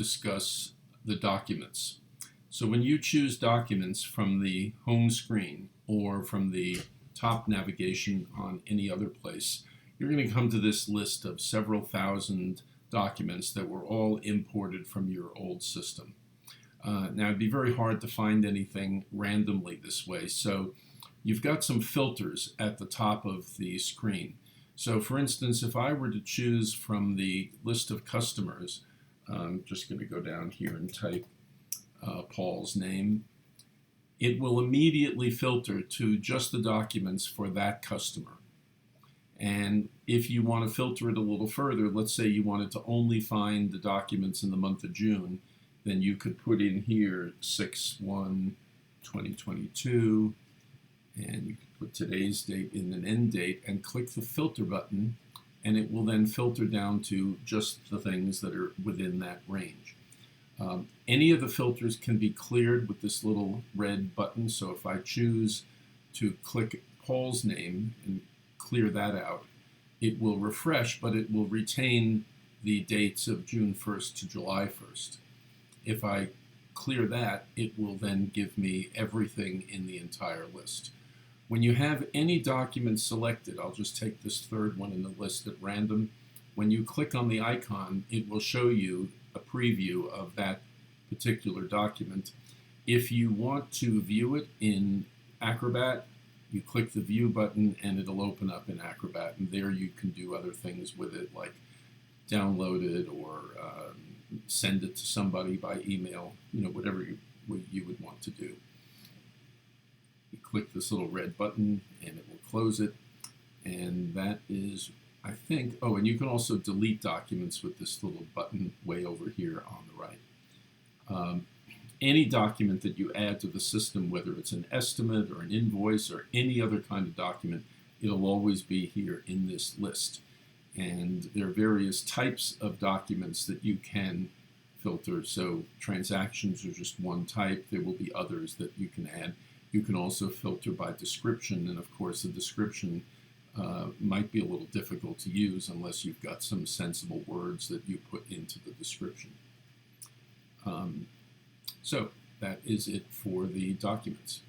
discuss the documents. So when you choose documents from the home screen or from the top navigation on any other place, you're going to come to this list of several thousand documents that were all imported from your old system. Now, it'd be very hard to find anything randomly this way, so you've got some filters at the top of the screen. So for instance, if I were to choose from the list of customers, I'm just going to go down here and type Paul's name, it will immediately filter to just the documents for that customer. And if you want to filter it a little further, let's say you wanted to only find the documents in the month of June, then you could put in here 6/1/2022, and you could put today's date in an end date and click the filter button, and it will then filter down to just the things that are within that range. Any of the filters can be cleared with this little red button, so if I choose to click Paul's name and clear that out, it will refresh, but it will retain the dates of June 1st to July 1st. If I clear that, it will then give me everything in the entire list. When you have any document selected, I'll just take this third one in the list at random. When you click on the icon, it will show you a preview of that particular document. If you want to view it in Acrobat, you click the view button and it'll open up in Acrobat, and there you can do other things with it, like download it or send it to somebody by email, whatever you would want to do. You click this little red button and it will close it, and that is, I think, oh, and you can also delete documents with this little button way over here on the right. Any document that you add to the system, whether it's an estimate or an invoice or any other kind of document, it'll always be here in this list. And there are various types of documents that you can filter. So transactions are just one type. There will be others that you can add. You can also filter by description, and of course the description might be a little difficult to use unless you've got some sensible words that you put into the description. So that is it for the documents.